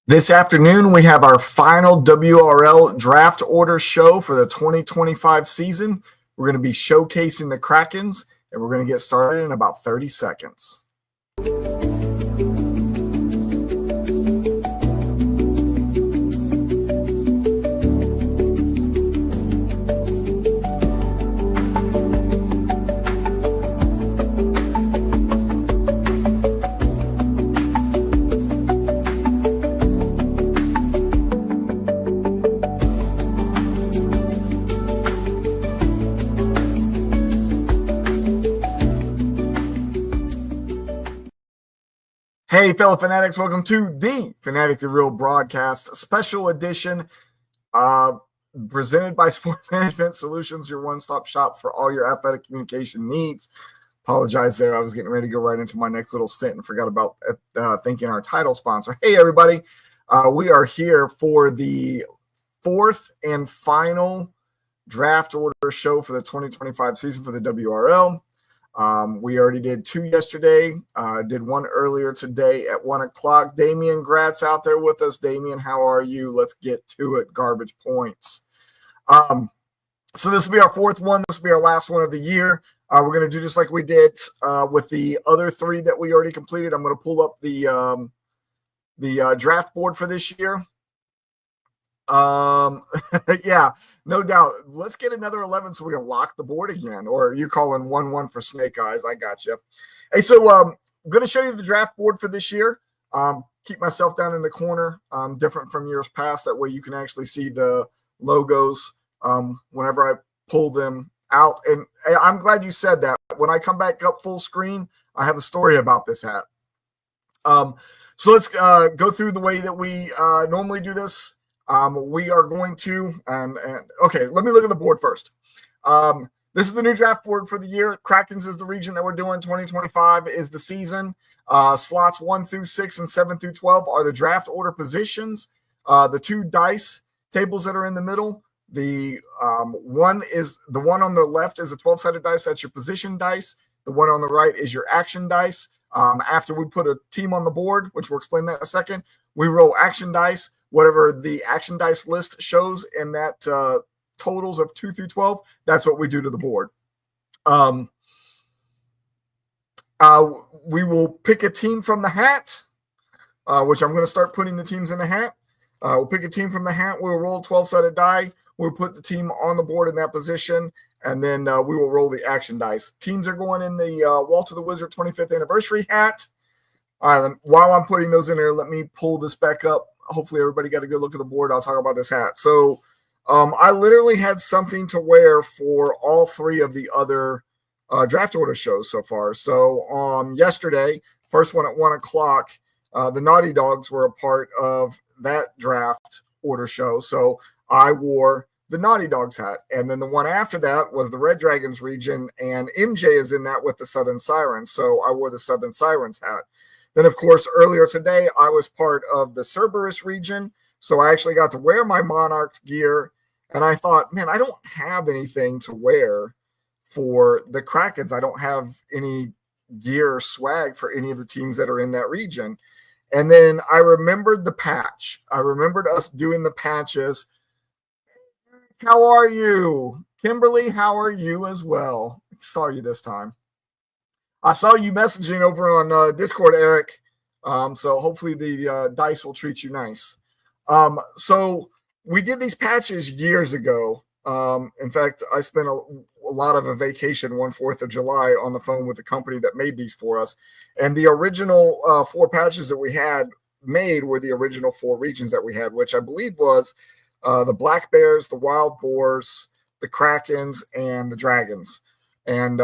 This afternoon, we have our final WRL draft order show for the 2025 season. We're going to be showcasing the Krakens, and we're going to get started in about 30 seconds. Hey, fellow fanatics, welcome to the Fanatically Real Broadcast special edition presented by Sport Management Solutions, your one-stop shop for all your athletic communication needs. Apologize there. I was getting ready to go right into my next little stint and forgot about thanking our title sponsor. Hey, everybody. We are here for the fourth and final draft order show for the 2025 season for the WRL. We already did two yesterday, did one earlier today at 1 o'clock. Damian Gratz out there with us. Damian, how are you? Let's get to it. Garbage points. So this will be our fourth one. This will be our last one of the year. We're going to do just like we did with the other three that we already completed. I'm going to pull up the draft board for this year. Yeah, no doubt. Let's get another 11 so we can lock the board again. Or you calling 1-1 for snake eyes. I got you. Hey, so I'm going to show you the draft board for this year. Keep myself down in the corner, different from years past. That way you can actually see the logos whenever I pull them out. And I'm glad you said that. When I come back up full screen, I have a story about this hat. So let's go through the way that we normally do this. We are going to, okay, let me look at the board first. This is the new draft board for the year. Krakens is the region that we're doing. 2025 is the season. Slots 1 through 6 and 7 through 12 are the draft order positions. The two dice tables that are in the middle. The one on the left is a 12-sided dice. That's your position dice. The one on the right is your action dice. After we put a team on the board, which we'll explain that in a second, we roll action dice. Whatever the action dice list shows in that totals of 2 through 12, that's what we do to the board. We will pick a team from the hat, which I'm going to start putting the teams in the hat. We'll pick a team from the hat. We'll roll 12-sided die. We'll put the team on the board in that position, and then we will roll the action dice. Teams are going in the Walter the Wizard 25th anniversary hat. All right, while I'm putting those in there, let me pull this back up. Hopefully everybody got a good look at the board. I'll talk about this hat. So I literally had something to wear for all three of the other draft order shows so far. So yesterday, first one at 1 o'clock, the Naughty Dogs were a part of that draft order show. So I wore the Naughty Dogs hat. And then the one after that was the Red Dragons region, and MJ is in that with the Southern Sirens. So I wore the Southern Sirens hat. Then, of course, earlier today, I was part of the Cerberus region, so I actually got to wear my Monarchs gear, and I thought, man, I don't have anything to wear for the Krakens. I don't have any gear or swag for any of the teams that are in that region. And then I remembered the patch. I remembered us doing the patches. How are you? Kimberly, how are you as well? I saw you this time. I saw you messaging over on Discord, Eric. So hopefully the dice will treat you nice. So we did these patches years ago. In fact, I spent a lot of a vacation 4th of July on the phone with the company that made these for us. And the original 4 patches that we had made were the original 4 regions that we had, which I believe was the Black Bears, the Wild Boars, the Krakens, and the Dragons. And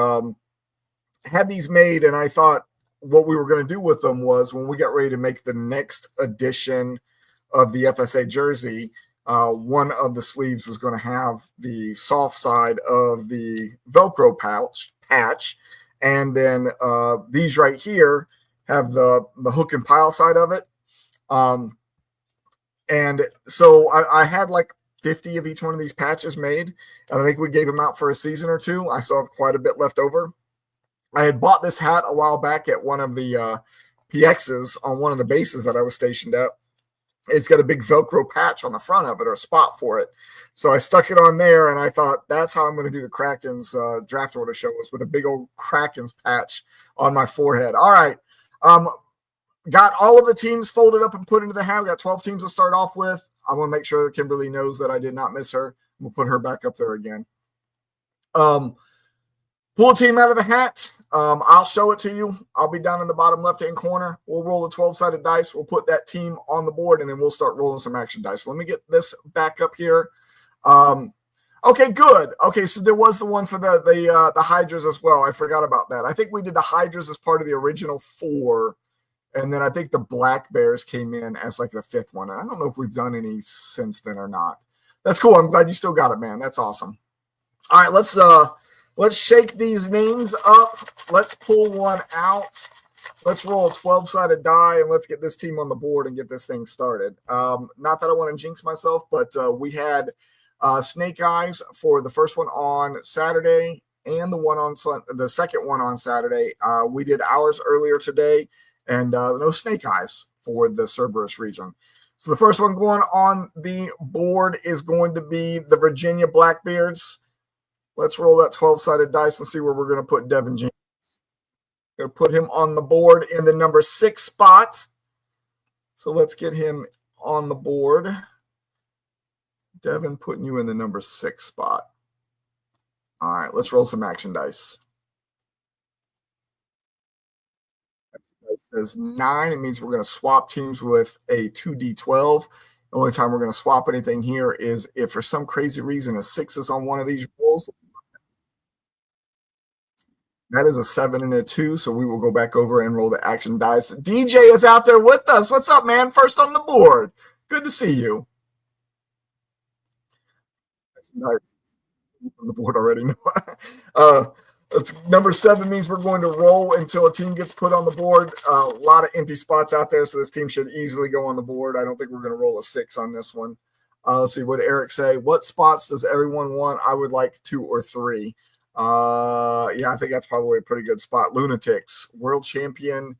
had these made, and I thought what we were going to do with them was when we got ready to make the next edition of the FSA jersey, one of the sleeves was going to have the soft side of the Velcro patch, and then these right here have the hook and pile side of it. And so I had like 50 of each one of these patches made, and I think we gave them out for a season or two. I still have quite a bit left over. I had bought this hat a while back at one of the PXs on one of the bases that I was stationed at. it's got a big Velcro patch on the front of it, or a spot for it. So I stuck it on there, and I thought that's how I'm going to do the Krakens draft order show, was with a big old Krakens patch on my forehead. All right. Got all of the teams folded up and put into the hat. We got 12 teams to start off with. I want to make sure that Kimberly knows that I did not miss her. We'll put her back up there again. Pull a team out of the hat. I'll show it to you. I'll be down in the bottom left-hand corner. We'll roll a 12-sided dice. We'll put that team on the board, and then we'll start rolling some action dice. So let me get this back up here. Okay, good. Okay, so there was the one for the Hydras as well. I forgot about that. I think we did the Hydras as part of the original 4, and then I think the Black Bears came in as like the 5th one. And I don't know if we've done any since then or not. That's cool. I'm glad you still got it, man. That's awesome. All right, let's shake these names up. Let's pull one out. Let's roll a 12-sided die, and let's get this team on the board and get this thing started. Not that I want to jinx myself, but we had Snake Eyes for the first one on Saturday and the second one on Saturday. We did ours earlier today, and no Snake Eyes for the Cerberus region. So the first one going on the board is going to be the Virginia Blackbeards. Let's roll that 12-sided dice and see where we're going to put Devin James. Going to put him on the board in the number 6 spot. So let's get him on the board. Devin, putting you in the number 6 spot. All right, let's roll some action dice. It says 9. It means we're going to swap teams with a 2d12. The only time we're going to swap anything here is if for some crazy reason a 6 is on one of these rolls. That is a 7 and a 2, so we will go back over and roll the action dice. DJ is out there with us. What's up, man? First on the board. Good to see you. Nice. On the board already. That's number 7 means we're going to roll until a team gets put on the board. A lot of empty spots out there, so this team should easily go on the board. I don't think we're going to roll a 6 on this one. Let's see what Eric say. What spots does everyone want? I would like 2 or 3. Yeah, I think that's probably a pretty good spot. Lunatics, world champion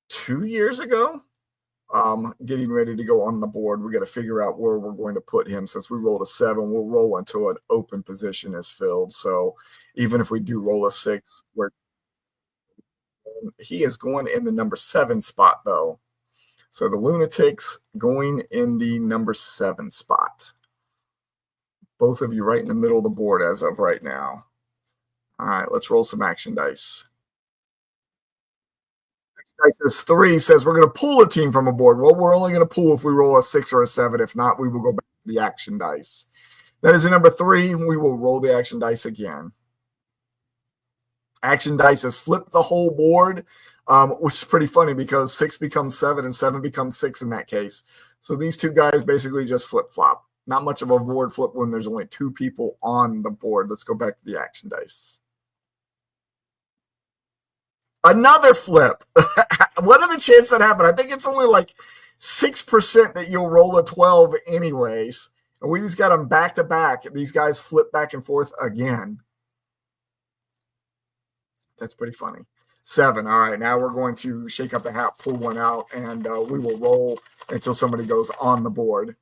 2 years ago. Getting ready to go on the board. We got to figure out where we're going to put him. Since we rolled a 7, we'll roll until an open position is filled. So even if we do roll a 6, he is going in the number 7 spot, though. So the Lunatics going in the number 7 spot. Both of you right in the middle of the board as of right now. All right, let's roll some action dice. Dice is 3, says we're going to pull a team from a board. Well, we're only going to pull if we roll a 6 or a 7. If not, we will go back to the action dice. That is a number 3. We will roll the action dice again. Action dice has flipped the whole board, which is pretty funny because 6 becomes 7 and 7 becomes 6 in that case. So these two guys basically just flip-flop. Not much of a board flip when there's only 2 people on the board. Let's go back to the action dice. Another flip. What are the chances that happen? I think it's only like 6% that you'll roll a 12 anyways. And we just got them back to back. These guys flip back and forth again. That's pretty funny. 7. All right, now we're going to shake up the hat, pull one out, and we will roll until somebody goes on the board.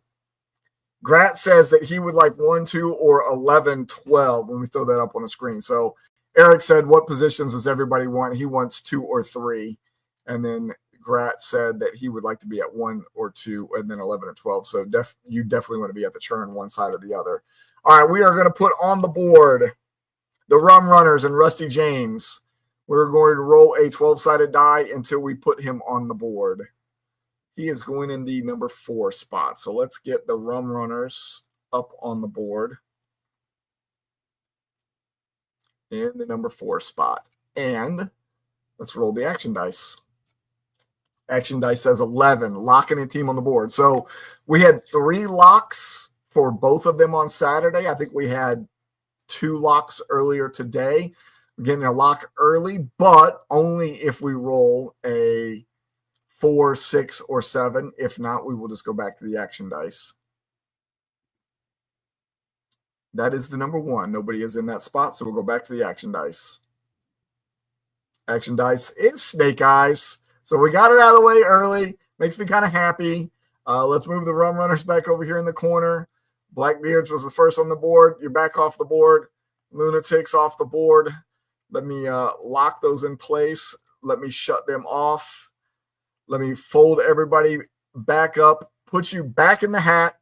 Grat says that he would like 1, 2, or 11, 12 when we throw that up on the screen. So Eric said, what positions does everybody want? He wants 2 or 3. And then Grat said that he would like to be at 1 or 2, and then 11 or 12. So you definitely want to be at the churn one side or the other. All right, we are going to put on the board the Rum Runners and Rusty James. We're going to roll a 12-sided die until we put him on the board. He is going in the number 4 spot. So let's get the Rum Runners up on the board in the number 4 spot. And let's roll the action dice. Action dice says 11, locking a team on the board. So we had 3 locks for both of them on Saturday. I think we had 2 locks earlier today. We're getting a lock early, but only if we roll a 4, 6, or 7. If not, we will just go back to the action dice. That is the number 1. Nobody is in that spot, so we'll go back to the action dice. Action dice is Snake Eyes. So we got it out of the way early. Makes me kind of happy. Let's move the Rum Runners back over here in the corner. Blackbeards was the first on the board. You're back off the board. Lunatics off the board. Let me lock those in place. Let me shut them off. Let me fold everybody back up. Put you back in the hat.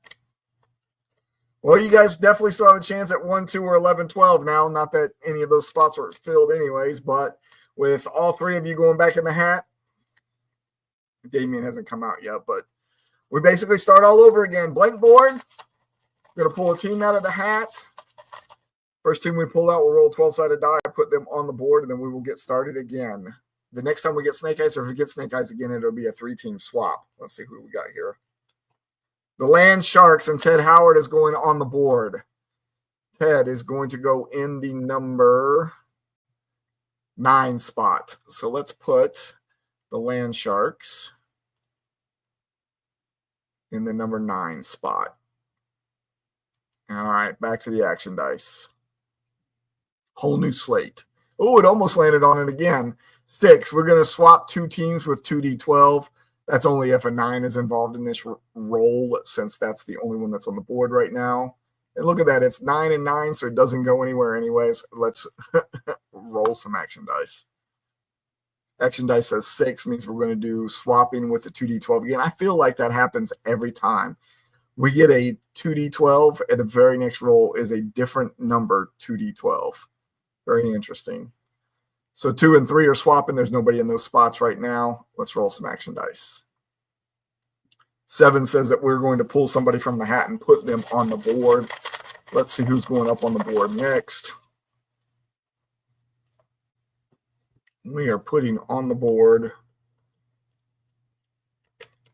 Well, you guys definitely still have a chance at 1, 2, or 11, 12 now. Not that any of those spots are filled anyways, but with all three of you going back in the hat, Damien hasn't come out yet, but we basically start all over again. Blank board. We're going to pull a team out of the hat. First team we pull out, we'll roll 12-sided die, put them on the board, and then we will get started again. The next time we get Snake Eyes, or if we get Snake Eyes again, it'll be a 3-team swap. Let's see who we got here. The Land Sharks and Ted Howard is going on the board. Ted is going to go in the number 9 spot. So let's put the Land Sharks in the number 9 spot. All right, back to the action dice. Whole new slate. Oh, it almost landed on it again. 6. We're going to swap 2 teams with 2d12. That's only if a 9 is involved in this roll, since that's the only one that's on the board right now. And look at that. It's 9 and 9, so it doesn't go anywhere anyways. Let's roll some action dice. Action dice says 6, means we're going to do swapping with the 2d12 again. I feel like that happens every time. We get a 2d12, and the very next roll is a different number 2d12. Very interesting. So 2 and 3 are swapping. There's nobody in those spots right now. Let's roll some action dice. 7 says that we're going to pull somebody from the hat and put them on the board. Let's see who's going up on the board next. We are putting on the board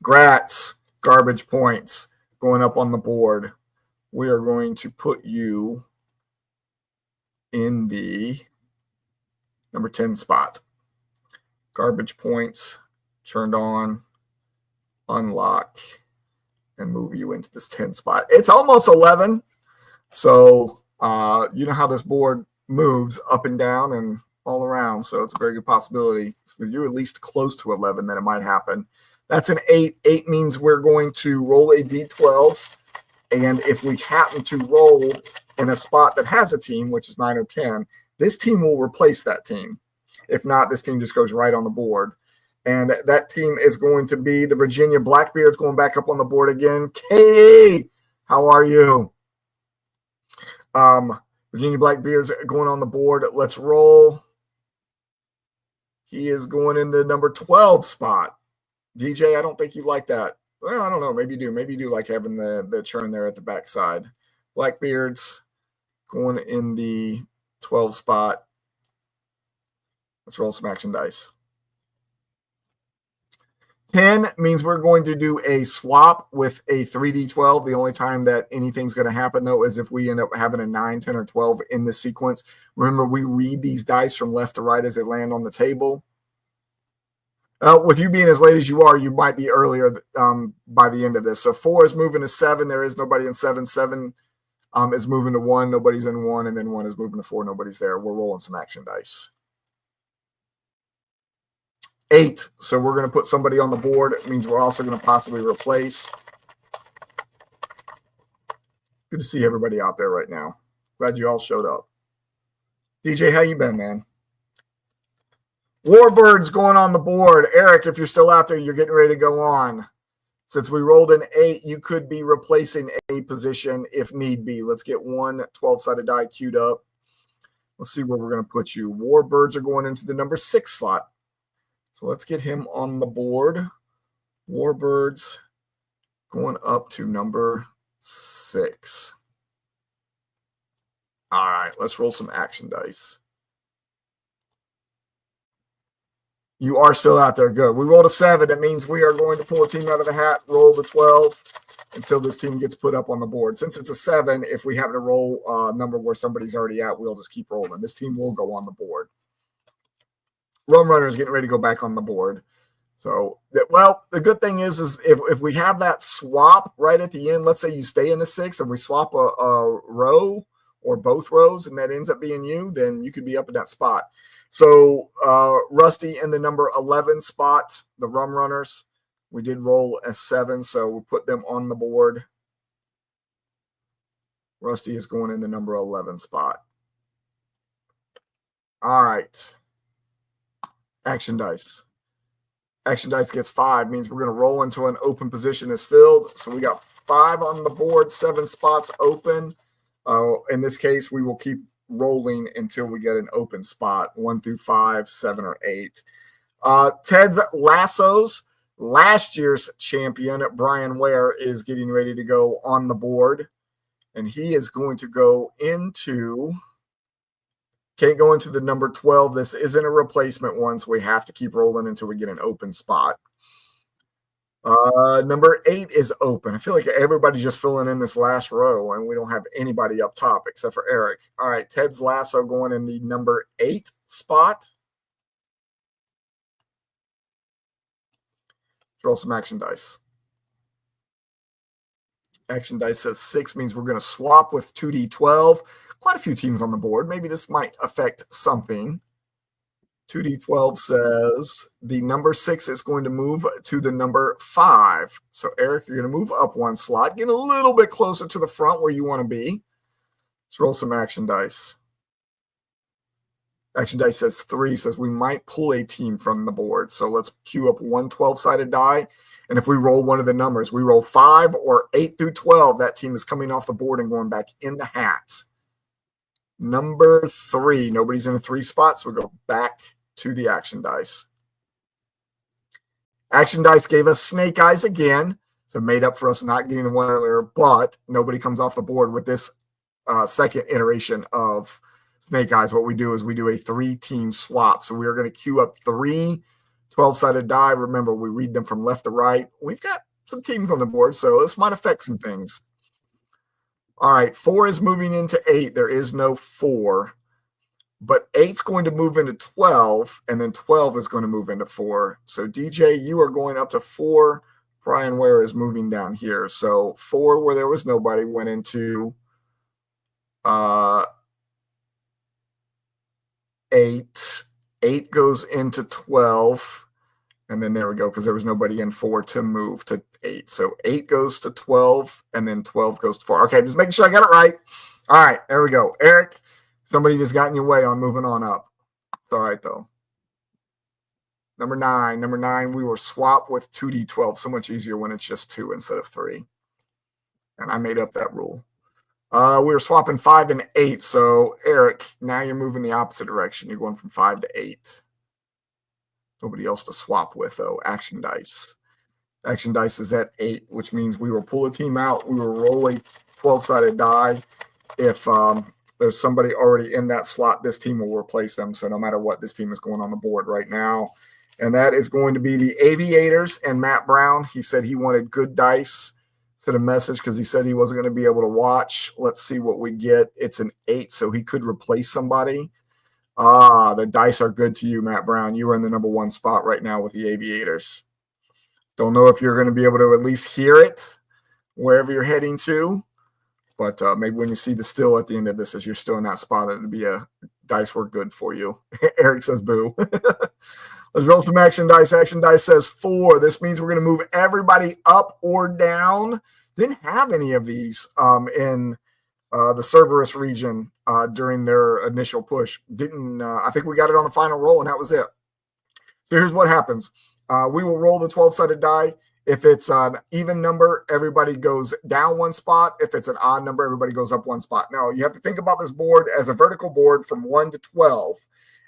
Gratz, garbage points, going up on the board. We are going to put you in the number 10 spot. Garbage points turned on, unlock, and move you into this 10 spot. It's almost 11. So you know how this board moves up and down and all around. So it's a very good possibility. So if you're at least close to 11, then it might happen. That's an 8. 8 means we're going to roll a d12. And if we happen to roll in a spot that has a team, which is 9 or 10, this team will replace that team. If not, this team just goes right on the board. And that team is going to be the Virginia Blackbeards going back up on the board again. Katie, how are you? Virginia Blackbeards going on the board. Let's roll. He is going in the number 12 spot. DJ, I don't think you like that. Well, I don't know. Maybe you do. Maybe you do like having the churn there at the backside. Blackbeards going in the 12 spot. Let's roll some action dice. 10 means we're going to do a swap with a 3d12. The only time that anything's going to happen, though, is if we end up having a 9, 10, or 12 in this sequence. Remember, we read these dice from left to right as they land on the table. With you being as late as you are, you might be earlier by the end of this. So 4 is moving to 7. There is nobody in 7. 7 is moving to 1. Nobody's in 1. And then 1 is moving to 4. Nobody's there. We're rolling some action dice. 8. So we're going to put somebody on the board. It means we're also going to possibly replace. Good to see everybody out there right now. Glad you all showed up. DJ, how you been, man? Warbirds going on the board. Eric, if you're still out there, you're getting ready to go on. Since we rolled an 8, you could be replacing a position if need be. Let's get one 12-sided die queued up. Let's see where we're going to put you. Warbirds are going into the number 6 slot. So let's get him on the board. Warbirds going up to number 6. All right, let's roll some action dice. You are still out there. Good. We rolled a 7. That means we are going to pull a team out of the hat, roll the 12 until this team gets put up on the board. Since it's a 7, if we happen to roll a number where somebody's already out, we'll just keep rolling. This team will go on the board. Rum Runner is getting ready to go back on the board. So, well, the good thing is if we have that swap right at the end, let's say you stay in the 6 and we swap a row or both rows and that ends up being you, then you could be up in that spot. So Rusty in the number 11 spot, the Rum Runners, We did roll S7, so we'll put them on the board. Rusty is going in the number 11 spot. All right. Action dice. Action dice gets 5, means we're going to roll until an open position is filled. So we got 5 on the board, 7 spots open. In this case, we will keep rolling until we get an open spot, 1 through 5, 7, or 8. Ted's lassos. Last year's champion, Brian Ware, is getting ready to go on the board. And he is going to go into, can't go into the number 12. This isn't a replacement one, so we have to keep rolling until we get an open spot. Number 8 is open. I feel like everybody's just filling in this last row, and we don't have anybody up top except for Eric. All right, Ted's lasso going in the number 8 spot. Roll some action dice. Action dice says 6, means we're going to swap with 2d12. Quite a few teams on the board. Maybe this might affect something. 2d12 says the number 6 is going to move to the number 5. So, Eric, you're going to move up 1 slot, get a little bit closer to the front where you want to be. Let's roll some action dice. Action dice says 3, says we might pull a team from the board. So let's queue up 1 12-sided die. And if we roll one of the numbers, we roll 5 or 8 through 12, that team is coming off the board and going back in the hat. Number 3, nobody's in a 3 spot, so we'll go back to the action dice. Action dice gave us snake eyes again, so made up for us not getting the one earlier, but nobody comes off the board with this second iteration of snake eyes. What we do is we do a 3-team swap. So we are going to queue up 3 12-sided die. Remember, we read them from left to right. We've got some teams on the board, so this might affect some things. All right, 4 is moving into 8. There is no 4. But 8's going to move into 12, and then 12 is going to move into 4. So, DJ, you are going up to 4. Brian Ware is moving down here. So, 4, where there was nobody, went into 8. 8 goes into 12. And then there we go, because there was nobody in 4 to move to 8. So 8 goes to 12, and then 12 goes to 4. Okay, just making sure I got it right. All right, there we go. Eric, somebody just got in your way on moving on up. It's all right, though. Number 9. Number 9, we were swapped with 2d12. So much easier when it's just 2 instead of 3. And I made up that rule. We were swapping 5 and 8. So, Eric, now you're moving the opposite direction. You're going from 5 to 8. Nobody else to swap with, though. Action dice. Action dice is at 8, which means we will pull a team out. We will roll a 12-sided die. If there's somebody already in that slot, this team will replace them. So no matter what, this team is going on the board right now. And that is going to be the Aviators and Matt Brown. He said he wanted good dice. Sent a message because he said he wasn't going to be able to watch. Let's see what we get. It's an 8, so he could replace somebody. The dice are good to you, Matt Brown. You are in the number 1 spot right now with the Aviators. Don't know if you're going to be able to at least hear it wherever you're heading to, but maybe when you see the still at the end of this, as you're still in that spot, it'll be a dice work good for you. Eric says boo. Let's roll some action dice. Action dice says 4. This means we're going to move everybody up or down. Didn't have any of these in the Cerberus region during their initial push. I think we got it on the final roll, and that was it. So here's what happens. We will roll the 12-sided die. If it's an even number, everybody goes down 1 spot. If it's an odd number, everybody goes up 1 spot. Now, you have to think about this board as a vertical board from 1 to 12,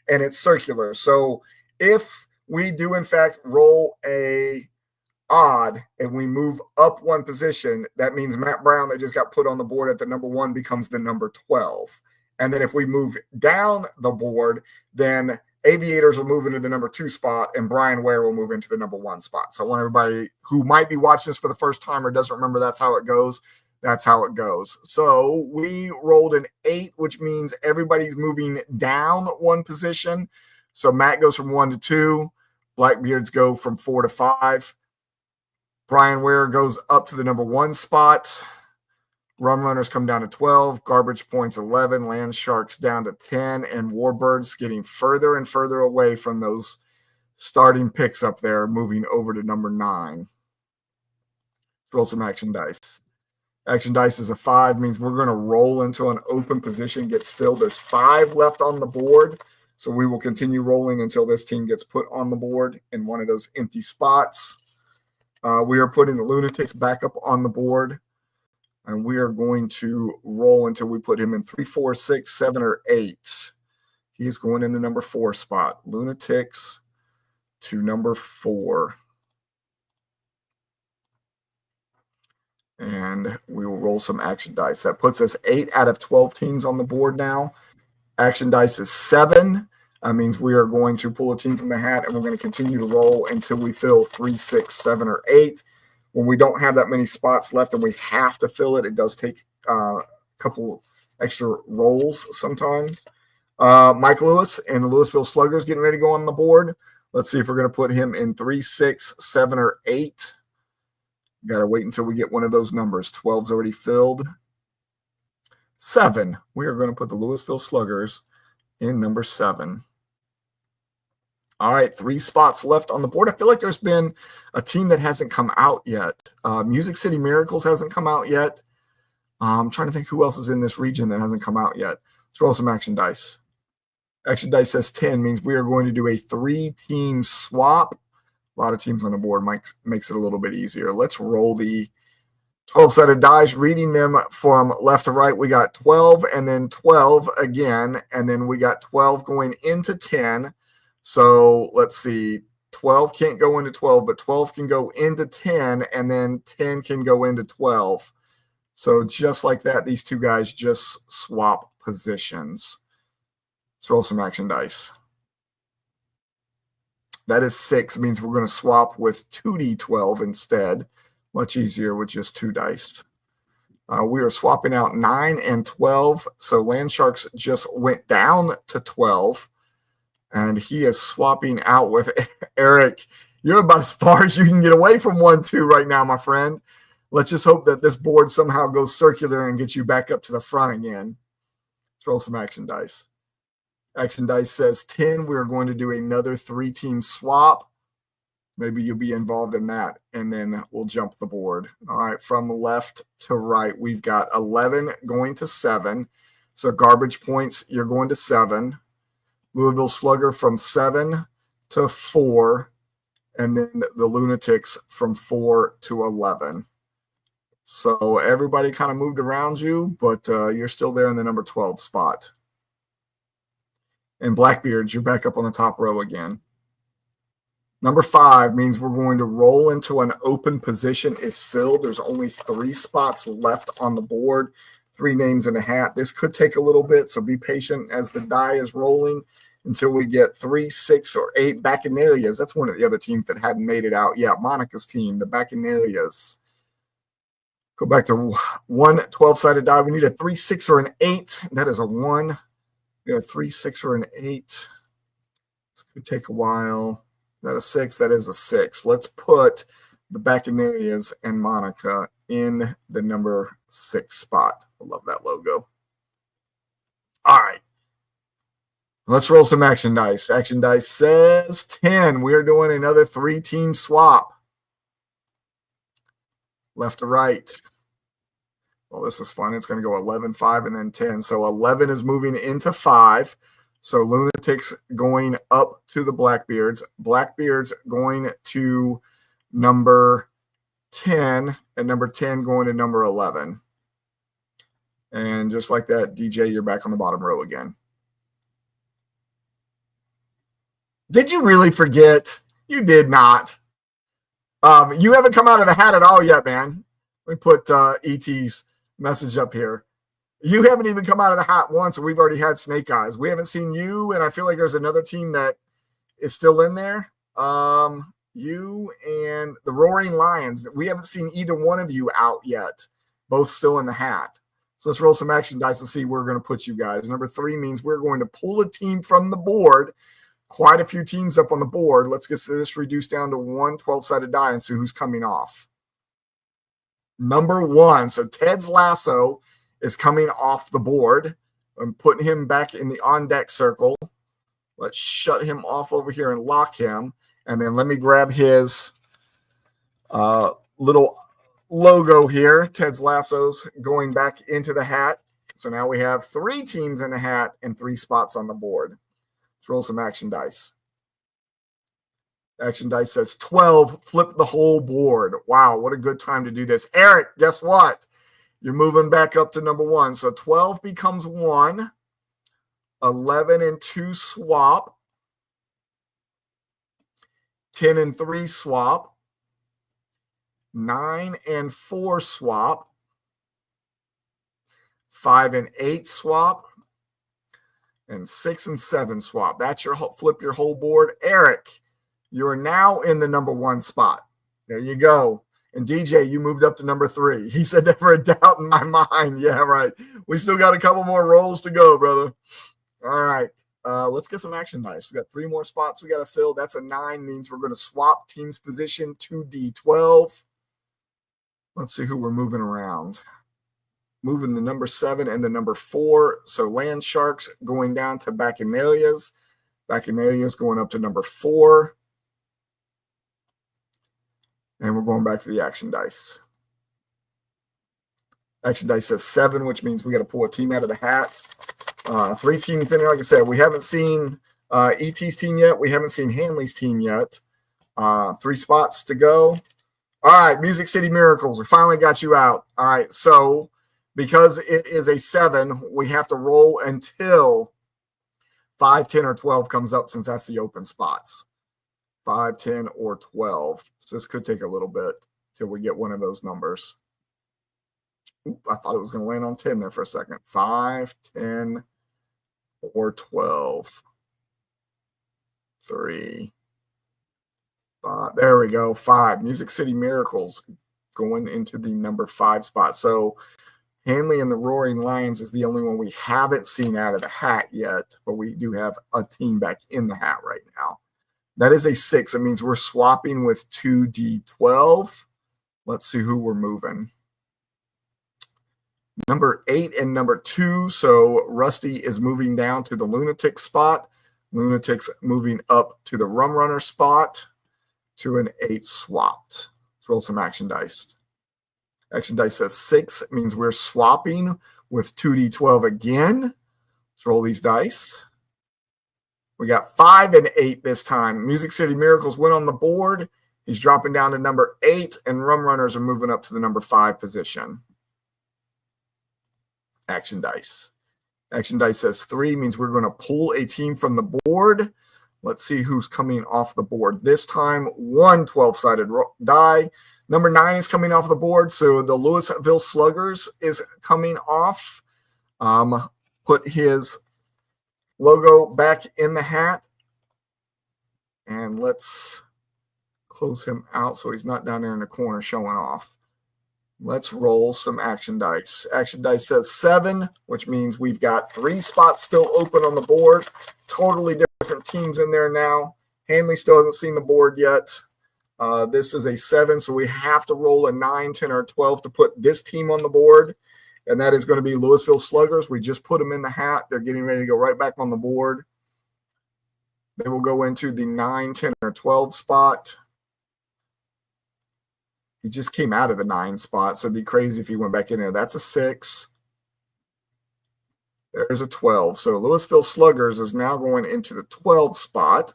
and it's circular. So if we do, in fact, roll a odd and we move up 1 position, that means Matt Brown, that just got put on the board at the number 1, becomes the number 12. And then if we move down the board, then Aviators will move into the number 2 spot, and Brian Ware will move into the number 1 spot. So I want everybody who might be watching this for the first time or doesn't remember that's how it goes. That's how it goes. So we rolled an 8, which means everybody's moving down 1 position. So Matt goes from 1 to 2. Blackbeards go from 4 to 5. Brian Ware goes up to the number 1 spot. Rum Runners come down to 12. Garbage Points 11. Land Sharks down to 10. And Warbirds getting further and further away from those starting picks up there, moving over to number 9. Roll some action dice. Action dice is a 5, means we're going to roll into an open position, gets filled. There's 5 left on the board, so we will continue rolling until this team gets put on the board in one of those empty spots. We are putting the Lunatics back up on the board, and we are going to roll until we put him in 3, 4, 6, 7, or 8. He's going in the number 4 spot. Lunatics to number 4. And we will roll some action dice. That puts us 8 out of 12 teams on the board now. Action dice is 7. That means we are going to pull a team from the hat, and we're going to continue to roll until we fill 3, 6, 7, or 8. When we don't have that many spots left and we have to fill it, it does take a couple extra rolls sometimes. Mike Lewis and the Louisville Sluggers getting ready to go on the board. Let's see if we're going to put him in 3, 6, 7, or 8. Got to wait until we get one of those numbers. 12's already filled. 7. We are going to put the Louisville Sluggers in number 7. All right, 3 spots left on the board. I feel like there's been a team that hasn't come out yet. Music City Miracles hasn't come out yet. I'm trying to think who else is in this region that hasn't come out yet. Let's roll some action dice. Action dice says 10, means we are going to do a 3-team swap. A lot of teams on the board makes it a little bit easier. Let's roll the 12-sided dice, reading them from left to right. We got 12 and then 12 again, and then we got 12 going into 10. So let's see, 12 can't go into 12, but 12 can go into 10, and then 10 can go into 12. So just like that, these two guys just swap positions. Let's roll some action dice. That is 6, means we're going to swap with 2d12 instead. Much easier with just 2 dice. We are swapping out 9 and 12. So Land Sharks just went down to 12. And he is swapping out with Eric. You're about as far as you can get away from 1-2 right now, my friend. Let's just hope that this board somehow goes circular and gets you back up to the front again. Let's roll some action dice. Action dice says 10. We're going to do another 3-team swap. Maybe you'll be involved in that, and then we'll jump the board. All right, from left to right, we've got 11 going to 7. So garbage points, you're going to 7. Louisville Slugger from 7 to 4, and then the Lunatics from 4 to 11. So everybody kind of moved around you, but you're still there in the number 12 spot. And Blackbeards, you're back up on the top row again. Number 5 means we're going to roll into an open position. It's filled. There's only 3 spots left on the board. 3 names in a hat. This could take a little bit, so be patient as the die is rolling until we get 3, 6, or 8 Bacchanalias. That's one of the other teams that hadn't made it out yet. Monica's team, the Bacchanalias. Go back to 1 12-sided die. We need a 3, 6, or an 8. That is a 1. We got a 3, 6, or an 8. This could take a while. Is that a 6? That is a 6. Let's put the Bacchanalias and Monica in the number 6 spot. I love that logo. All right. Let's roll some action dice. Action dice says 10. We are doing another 3-team swap. Left to right. Well, this is fun. It's going to go 11, 5, and then 10. So 11 is moving into 5. So Lunatics going up to the Blackbeards. Blackbeards going to number 10, and number 10 going to number 11. And just like that, DJ, you're back on the bottom row again. Did you really forget? You did not. You haven't come out of the hat at all yet, man. Let me put ET's message up here. You haven't even come out of the hat once, and we've already had Snake Eyes. We haven't seen you, and I feel like there's another team that is still in there. You and the Roaring Lions. We haven't seen either one of you out yet. Both still in the hat. So let's roll some action dice and see where we're going to put you guys. Number 3 means we're going to pull a team from the board. Quite a few teams up on the board. Let's get this reduced down to 1 12-sided die and see who's coming off. Number 1. So Ted's Lasso is coming off the board. I'm putting him back in the on-deck circle. Let's shut him off over here and lock him. And then let me grab his little logo here. Ted's Lassos going back into the hat. So now we have 3 teams in the hat and 3 spots on the board. Let's roll some action dice. Action dice says 12. Flip the whole board. Wow, what a good time to do this. Eric, guess what? You're moving back up to number 1. So 12 becomes 1. 11 and 2 swap. 10 and 3 swap. 9 and 4 swap. 5 and 8 swap. And 6 and 7 swap. That's your flip your whole board. Eric, you are now in the number 1 spot. There you go. And DJ, you moved up to number 3. He said never a doubt in my mind. Yeah, right. We still got a couple more rolls to go, brother. All right. Let's get some action dice. We got 3 more spots we got to fill. That's a 9. Means we're going to swap team's position to D12. Let's see who we're moving around. Moving the number 7 and the number 4. So Land Sharks going down to Bacchanalias. Bacchanalias going up to number 4. And we're going back to the action dice. Action dice says 7, which means we got to pull a team out of the hat. 3 teams in there. Like I said, we haven't seen ET's team yet. We haven't seen Hanley's team yet. 3 spots to go. All right, Music City Miracles. We finally got you out. All right, so because it is a 7, we have to roll until 5, 10, or 12 comes up, since that's the open spots. 5, 10, or 12. So this could take a little bit till we get one of those numbers. Oop, I thought it was going to land on 10 there for a second. 5, 10, or 12. 3, 5. There we go. 5. Music City Miracles going into the number 5 spot. So Hanley and the Roaring Lions is the only one we haven't seen out of the hat yet, but we do have a team back in the hat right now. That is a 6. It means we're swapping with 2D12. Let's see who we're moving. Number 8 and number 2. So Rusty is moving down to the Lunatic spot. Lunatic's moving up to the Rum Runner spot to an 8 swapped. Let's roll some action dice. Action dice says 6. It means we're swapping with 2D12 again. Let's roll these dice. We got 5 and 8 this time. Music City Miracles went on the board. He's dropping down to number 8, and Rum Runners are moving up to the number 5 position. Action dice. Action dice says 3, means we're going to pull a team from the board. Let's see who's coming off the board. This time, 1 12-sided die. Number 9 is coming off the board, so the Louisville Sluggers is coming off. Put his logo back in the hat. And let's close him out so he's not down there in the corner showing off. Let's roll some action dice. Action dice says 7, which means we've got 3 spots still open on the board. Totally different teams in there now. Hanley still hasn't seen the board yet. This is a 7, so we have to roll a 9, 10, or 12 to put this team on the board. And that is going to be Louisville Sluggers. We just put them in the hat. They're getting ready to go right back on the board. They will go into the 9, 10, or 12 spot. He just came out of the 9 spot, so it'd be crazy if he went back in there. That's a 6. There's a 12. So Louisville Sluggers is now going into the 12 spot.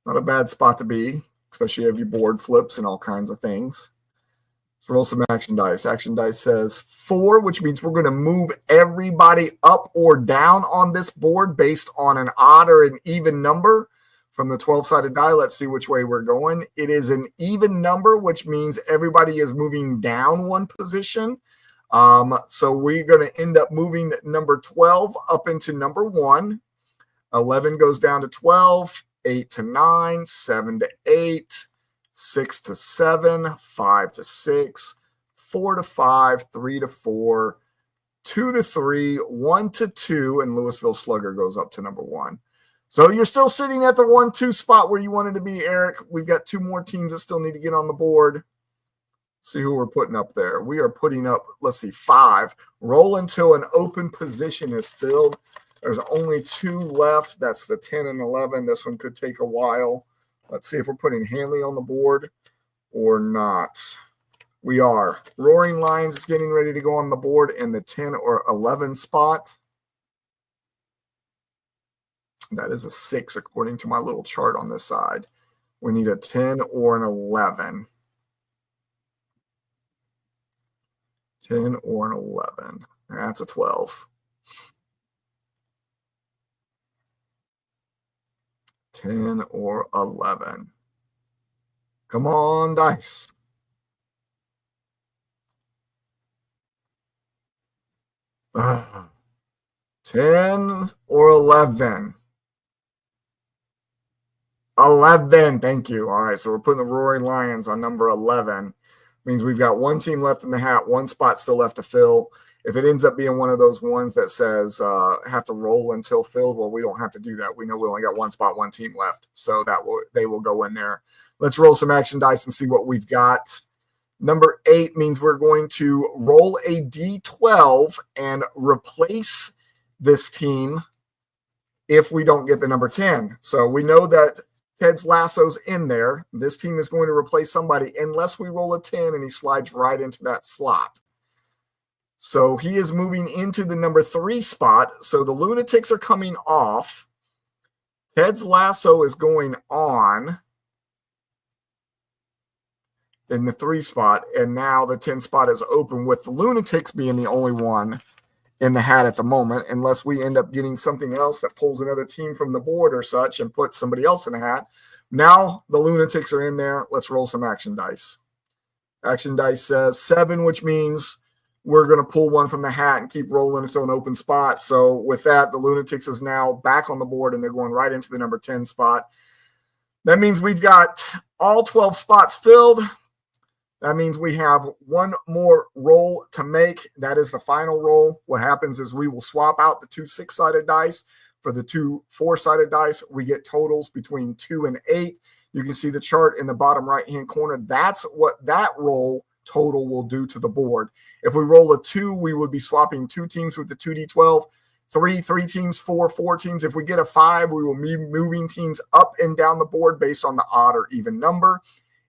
Not a bad spot to be, especially if your board flips and all kinds of things. Let's roll some action dice. Action dice says 4, which means we're going to move everybody up or down on this board based on an odd or an even number from the 12-sided die. Let's see which way we're going. It is an even number, which means everybody is moving down 1 position. So we're going to end up moving number 12 up into number 1. 11 goes down to 12, 8 to 9, 7 to 8, 6 to 7, 5 to 6, 4 to 5, 3 to 4, 2 to 3, 1 to 2, and Louisville Slugger goes up to number 1. So you're still sitting at the 1-2 spot where you wanted to be, Eric. We've got 2 more teams that still need to get on the board. Let's see who we're putting up there. We are putting up, let's see, 5. Roll until an open position is filled. There's only 2 left. That's the 10 and 11. This one could take a while. Let's see if we're putting Hanley on the board or not. We are. Roaring Lions is getting ready to go on the board in the 10 or 11 spot. That is a 6 according to my little chart on this side. We need a 10 or an 11. 10 or an 11. That's a 12. 10 or 11. Come on, dice. Uh, 10 or 11. 11. Thank you. All right, so we're putting the Roaring Lions on number 11. Means we've got 1 team left in the hat, 1 spot still left to fill. If it ends up being one of those ones that says have to roll until filled, well, we don't have to do that. We know we only got 1 spot, 1 team left, so they will go in there. Let's roll some action dice and see what we've got. Number 8 means we're going to roll a D12 and replace this team if we don't get the number 10. So we know that Ted's Lasso's in there. This team is going to replace somebody unless we roll a 10 and he slides right into that slot. So he is moving into the number 3 spot. So the Lunatics are coming off. Ted's Lasso is going on in the 3 spot. And now the 10 spot is open with the Lunatics being the only one in the hat at the moment, unless we end up getting something else that pulls another team from the board or such and puts somebody else in the hat. Now the Lunatics are in there. Let's roll some action dice. Action dice says 7, which means we're going to pull one from the hat and keep rolling its own open spot. So with that, the Lunatics is now back on the board and they're going right into the number 10 spot. That means we've got all 12 spots filled. That means we have 1 more roll to make. That is the final roll. What happens is we will swap out the 2 6-sided dice for the 2 4-sided dice. We get totals between 2 and 8. You can see the chart in the bottom right-hand corner. That's what that roll total will do to the board. If we roll a 2, we would be swapping 2 teams with the 2D12. 3 teams, 4 teams. If we get a 5, we will be moving teams up and down the board based on the odd or even number.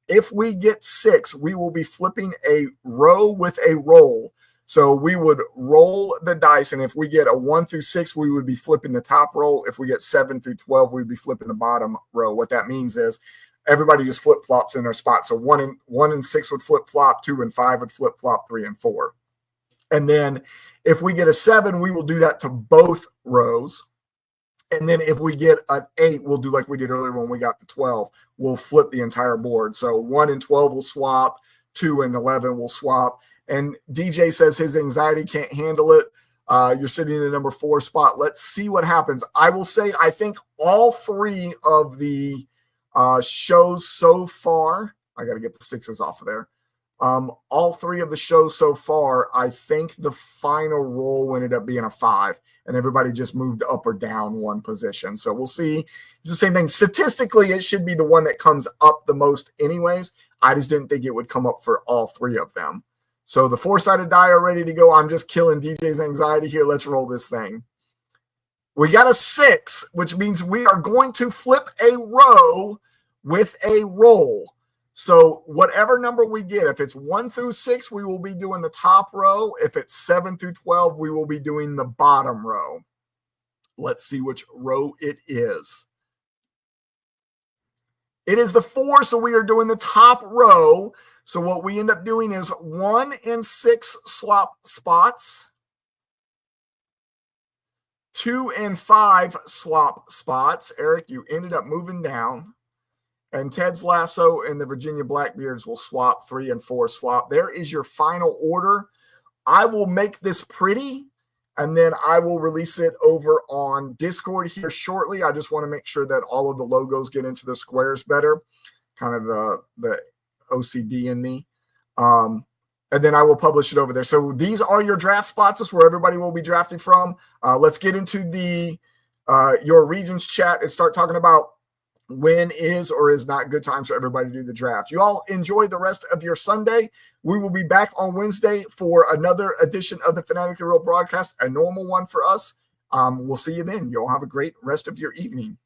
If we get 6, we will be flipping a row with a roll. So we would roll the dice, and if we get a 1 through 6, we would be flipping the top row. If we get 7 through 12, we'd be flipping the bottom row. What that means is everybody just flip-flops in their spot. So 1 and 6 would flip-flop, 2 and 5 would flip-flop, 3 and 4. And then if we get a 7, we will do that to both rows. And then if we get an 8, we'll do like we did earlier when we got the 12. We'll flip the entire board. So 1 and 12 will swap. 2 and 11 will swap. And DJ says his anxiety can't handle it. You're sitting in the number 4 spot. Let's see what happens. I will say I think all 3 of the shows so far – I got to get the 6s off of there. All 3 of the shows so far, I think the final roll ended up being a 5, and everybody just moved up or down 1 position. So we'll see. It's the same thing. Statistically, it should be the one that comes up the most anyways. I just didn't think it would come up for all 3 of them. So the 4-sided die are ready to go. I'm just killing DJ's anxiety here. Let's roll this thing. We got a 6, which means we are going to flip a row with a roll. So whatever number we get, if it's 1 through 6, we will be doing the top row. If it's 7 through 12, we will be doing the bottom row. Let's see which row it is. It is the 4, so we are doing the top row. So what we end up doing is 1 and 6 swap spots. 2 and 5 swap spots. Eric, you ended up moving down. And Ted's Lasso and the Virginia Blackbeards will swap. 3 and 4 swap. There is your final order. I will make this pretty, and then I will release it over on Discord here shortly. I just want to make sure that all of the logos get into the squares better, kind of the OCD in me. And then I will publish it over there. So these are your draft spots. This is where everybody will be drafting from. Let's get into the your regions chat and start talking about when is or is not good times for everybody to do the draft. You all enjoy the rest of your Sunday. We will be back on Wednesday for another edition of the Fanatically Real Broadcast, a normal one for us. We'll see you then. You'll have a great rest of your evening.